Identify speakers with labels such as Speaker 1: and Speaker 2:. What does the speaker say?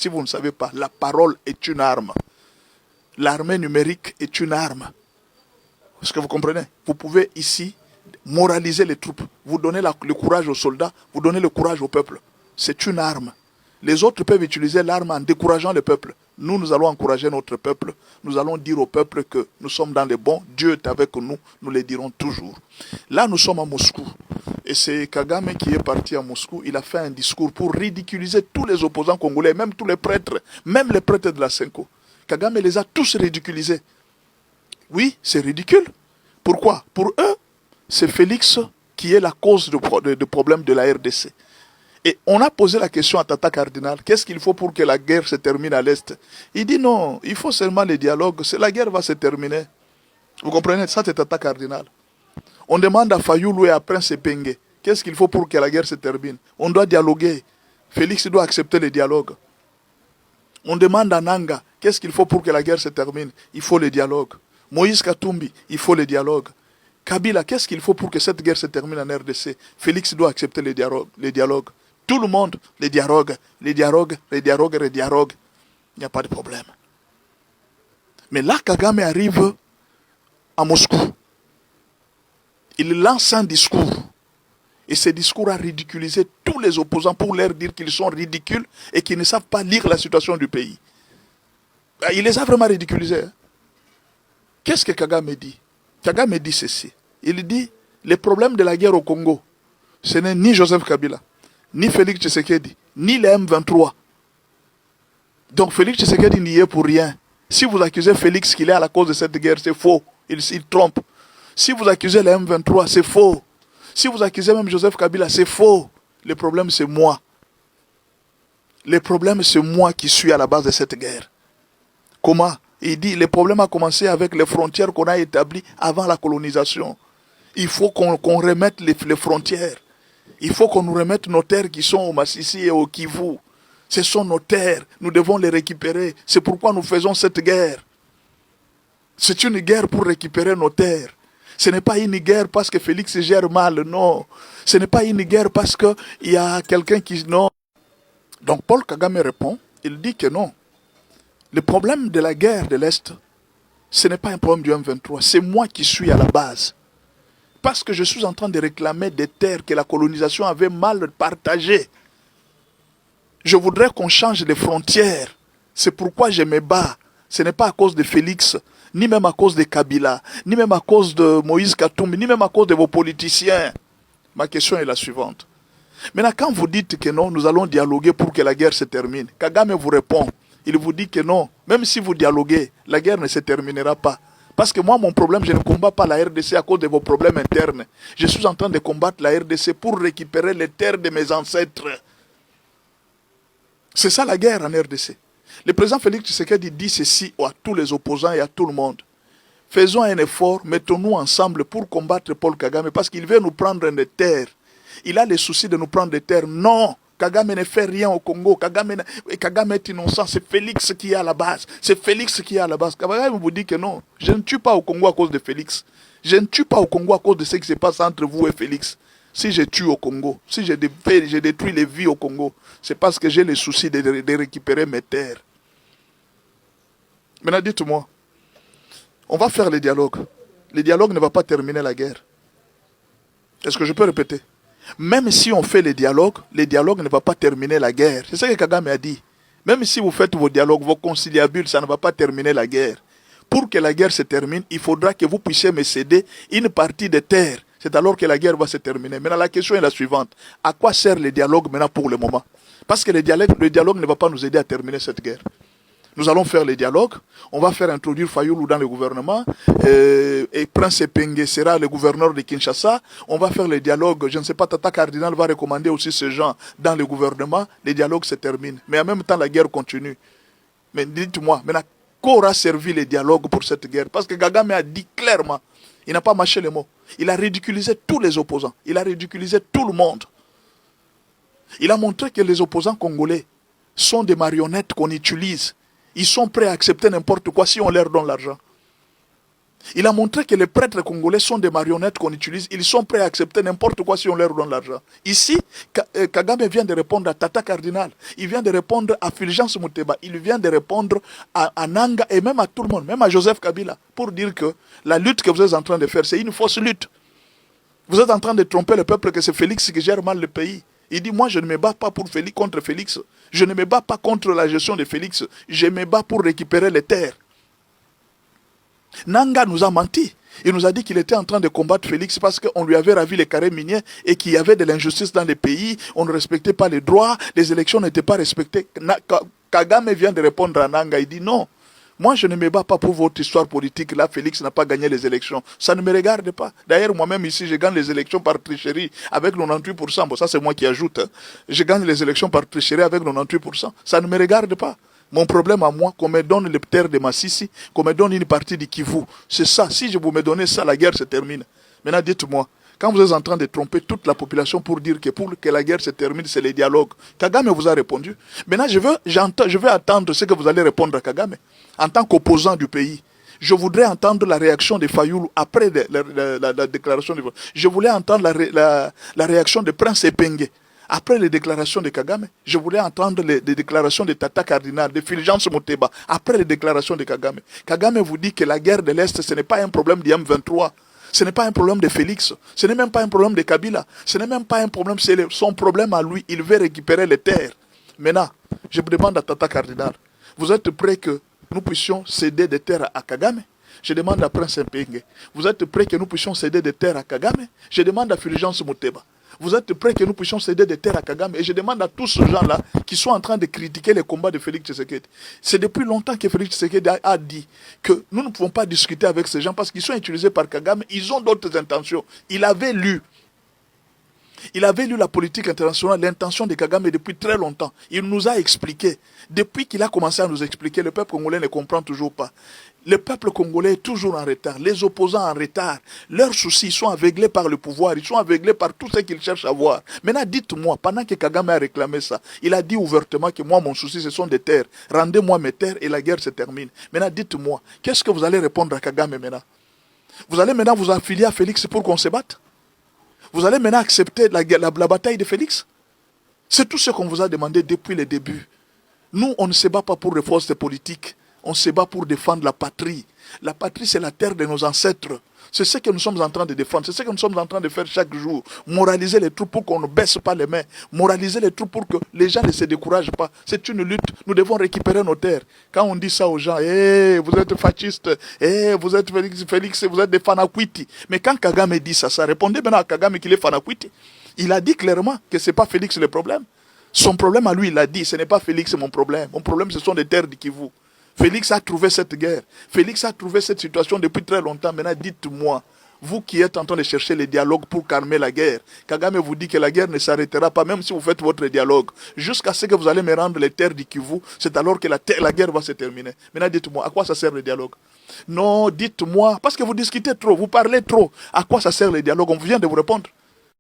Speaker 1: Si vous ne savez pas, la parole est une arme. L'armée numérique est une arme. Est-ce que vous comprenez? Vous pouvez ici moraliser les troupes. Vous donnez le courage aux soldats, vous donnez le courage au peuple. C'est une arme. Les autres peuvent utiliser l'arme en décourageant le peuple. Nous allons encourager notre peuple. Nous allons dire au peuple que nous sommes dans les bons. Dieu est avec nous. Nous le dirons toujours. Là, nous sommes à Moscou. Et c'est Kagame qui est parti à Moscou. Il a fait un discours pour ridiculiser tous les opposants congolais, même tous les prêtres, même les prêtres de la Senko. Kagame les a tous ridiculisés. Oui, c'est ridicule. Pourquoi? Pour eux, c'est Félix qui est la cause du problème de la RDC. Et on a posé la question à Tata Cardinal, qu'est-ce qu'il faut pour que la guerre se termine à l'Est? Il dit non, il faut seulement les dialogues, la guerre va se terminer. Vous comprenez? Ça, c'est Tata Cardinal. On demande à Fayoulou et à Prince Epenge, qu'est-ce qu'il faut pour que la guerre se termine? On doit dialoguer. Félix doit accepter les dialogues. On demande à Nanga, qu'est-ce qu'il faut pour que la guerre se termine? Il faut les dialogues. Moïse Katumbi, il faut les dialogues. Kabila, qu'est-ce qu'il faut pour que cette guerre se termine en RDC? Félix doit accepter les dialogues. Tout le monde, les dialogues. Il n'y a pas de problème. Mais là, Kagame arrive à Moscou. Il lance un discours. Et ce discours a ridiculisé tous les opposants pour leur dire qu'ils sont ridicules et qu'ils ne savent pas lire la situation du pays. Il les a vraiment ridiculisés. Hein? Qu'est-ce que Kagame dit? Kagame dit ceci. Il dit, les problèmes de la guerre au Congo, ce n'est ni Joseph Kabila, ni Félix Tshisekedi, ni les M23. Donc Félix Tshisekedi n'y est pour rien. Si vous accusez Félix qu'il est à la cause de cette guerre, c'est faux. Il trompe. Si vous accusez les M23, c'est faux. Si vous accusez même Joseph Kabila, c'est faux. Le problème, c'est moi. Le problème, c'est moi qui suis à la base de cette guerre. Comment? Il dit, le problème a commencé avec les frontières qu'on a établies avant la colonisation. Il faut qu'on remette les frontières. Il faut qu'on nous remette nos terres qui sont au Massissi et au Kivu. Ce sont nos terres. Nous devons les récupérer. C'est pourquoi nous faisons cette guerre. C'est une guerre pour récupérer nos terres. Ce n'est pas une guerre parce que Félix gère mal, non. Ce n'est pas une guerre parce qu'il y a quelqu'un qui... Non. Donc Paul Kagame répond, il dit que non. Le problème de la guerre de l'Est, ce n'est pas un problème du M23. C'est moi qui suis à la base. Parce que je suis en train de réclamer des terres que la colonisation avait mal partagées. Je voudrais qu'on change les frontières. C'est pourquoi je me bats. Ce n'est pas à cause de Félix, ni même à cause de Kabila, ni même à cause de Moïse Katumbi, ni même à cause de vos politiciens. Ma question est la suivante. Maintenant, quand vous dites que non, nous allons dialoguer pour que la guerre se termine, Kagame vous répond. Il vous dit que non, même si vous dialoguez, la guerre ne se terminera pas. Parce que moi, mon problème, je ne combats pas la RDC à cause de vos problèmes internes. Je suis en train de combattre la RDC pour récupérer les terres de mes ancêtres. C'est ça la guerre en RDC. Le président Félix Tshisekedi dit ceci à tous les opposants et à tout le monde. Faisons un effort, mettons-nous ensemble pour combattre Paul Kagame parce qu'il veut nous prendre des terres. Il a le souci de nous prendre des terres. Non, Kagame ne fait rien au Congo. Kagame est innocent. C'est Félix qui est à la base. C'est Félix qui est à la base. Kagame vous dit que non. Je ne tue pas au Congo à cause de Félix. Je ne tue pas au Congo à cause de ce qui se passe entre vous et Félix. Si je tue au Congo, si je détruis les vies au Congo, c'est parce que j'ai le souci de récupérer mes terres. Maintenant, dites-moi, on va faire les dialogues. Le dialogue ne va pas terminer la guerre. Est-ce que je peux répéter? Même si on fait les dialogues ne va pas terminer la guerre. C'est ce que Kagame a dit. Même si vous faites vos dialogues, vos conciliabules, ça ne va pas terminer la guerre. Pour que la guerre se termine, il faudra que vous puissiez me céder une partie des terres. C'est alors que la guerre va se terminer. Maintenant, la question est la suivante. À quoi sert le dialogue maintenant pour le moment? Parce que le dialogue ne va pas nous aider à terminer cette guerre. Nous allons faire les dialogues. On va faire introduire Fayoulou dans le gouvernement. Et Prince Epenge sera le gouverneur de Kinshasa. On va faire les dialogues. Je ne sais pas, Tata Cardinal va recommander aussi ces gens dans le gouvernement. Les dialogues se terminent. Mais en même temps, la guerre continue. Mais dites-moi, maintenant, qu'aura servi les dialogues pour cette guerre? Parce que Kagame a dit clairement, il n'a pas mâché les mots. Il a ridiculisé tous les opposants. Il a ridiculisé tout le monde. Il a montré que les opposants congolais sont des marionnettes qu'on utilise. Ils sont prêts à accepter n'importe quoi si on leur donne l'argent. Il a montré que les prêtres congolais sont des marionnettes qu'on utilise. Ils sont prêts à accepter n'importe quoi si on leur donne l'argent. Ici, Kagame vient de répondre à Tata Cardinal. Il vient de répondre à Fulgence Muteba. Il vient de répondre à Nanga et même à tout le monde, même à Joseph Kabila, pour dire que la lutte que vous êtes en train de faire, c'est une fausse lutte. Vous êtes en train de tromper le peuple que c'est Félix qui gère mal le pays. Il dit, moi je ne me bats pas pour Félix, contre Félix. Je ne me bats pas contre la gestion de Félix. Je me bats pour récupérer les terres. Nanga nous a menti. Il nous a dit qu'il était en train de combattre Félix parce qu'on lui avait ravi les carrés miniers et qu'il y avait de l'injustice dans les pays. On ne respectait pas les droits, les élections n'étaient pas respectées. Kagame vient de répondre à Nanga. Il dit non. Moi, je ne me bats pas pour votre histoire politique. Là, Félix n'a pas gagné les élections. Ça ne me regarde pas. D'ailleurs, moi-même ici, je gagne les élections par tricherie avec 98%. Bon, ça, c'est moi qui ajoute. Hein. Je gagne les élections par tricherie avec 98%. Ça ne me regarde pas. Mon problème à moi, qu'on me donne les terres de Massissi, qu'on me donne une partie du Kivu. C'est ça. Si je vous me donnez ça, la guerre se termine. Maintenant, dites-moi, quand vous êtes en train de tromper toute la population pour dire que pour que la guerre se termine, c'est les dialogues, Kagame vous a répondu. Maintenant, je veux attendre ce que vous allez répondre à Kagame. En tant qu'opposant du pays, je voudrais entendre la réaction de Fayoulou après la déclaration de... Je voulais entendre la réaction de Prince Epenge. Après les déclarations de Kagame, je voulais entendre les déclarations de Tata Cardinal, de Fulgence Muteba, après les déclarations de Kagame. Kagame vous dit que la guerre de l'Est, ce n'est pas un problème du M23, ce n'est pas un problème de Félix, ce n'est même pas un problème de Kabila, ce n'est même pas un problème, c'est son problème à lui, il veut récupérer les terres. Maintenant, je vous demande à Tata Cardinal, vous êtes prêt que nous puissions céder des terres à Kagame? Je demande à Prince Mpenge, vous êtes prêt que nous puissions céder des terres à Kagame? Je demande à Fulgence Muteba. Vous êtes prêts que nous puissions céder des terres à Kagame? Et je demande à tous ces gens-là qui sont en train de critiquer les combats de Félix Tshisekedi. C'est depuis longtemps que Félix Tshisekedi a dit que nous ne pouvons pas discuter avec ces gens parce qu'ils sont utilisés par Kagame. Ils ont d'autres intentions. Il avait lu la politique internationale, l'intention de Kagame depuis très longtemps. Il nous a expliqué. Depuis qu'il a commencé à nous expliquer, le peuple congolais ne comprend toujours pas. Le peuple congolais est toujours en retard. Les opposants en retard. Leurs soucis, ils sont aveuglés par le pouvoir. Ils sont aveuglés par tout ce qu'ils cherchent à voir. Maintenant, dites-moi, pendant que Kagame a réclamé ça, il a dit ouvertement que moi, mon souci, ce sont des terres. Rendez-moi mes terres et la guerre se termine. Maintenant, dites-moi, qu'est-ce que vous allez répondre à Kagame maintenant? Vous allez maintenant vous affilier à Félix pour qu'on se batte? Vous allez maintenant accepter la bataille de Félix? C'est tout ce qu'on vous a demandé depuis le début. Nous, on ne se bat pas pour les forces politiques. On se bat pour défendre la patrie. La patrie, c'est la terre de nos ancêtres. C'est ce que nous sommes en train de défendre. C'est ce que nous sommes en train de faire chaque jour. Moraliser les troupes pour qu'on ne baisse pas les mains. Moraliser les troupes pour que les gens ne se découragent pas. C'est une lutte. Nous devons récupérer nos terres. Quand on dit ça aux gens, vous êtes fascistes, vous êtes Félix, vous êtes des Fanakwiti. Mais quand Kagame dit ça, répondez maintenant à Kagame qu'il est Fanakwiti. Il a dit clairement que ce n'est pas Félix le problème. Son problème à lui, il a dit, ce n'est pas Félix mon problème. Mon problème, ce sont des terres du Kivu. Félix a trouvé cette guerre. Félix a trouvé cette situation depuis très longtemps. Maintenant, dites-moi, vous qui êtes en train de chercher les dialogues pour calmer la guerre, Kagame vous dit que la guerre ne s'arrêtera pas, même si vous faites votre dialogue. Jusqu'à ce que vous allez me rendre les terres du Kivu, c'est alors que la guerre va se terminer. Maintenant, dites-moi, à quoi ça sert le dialogue? Non, dites-moi, parce que vous discutez trop, vous parlez trop. À quoi ça sert le dialogue? On vient de vous répondre.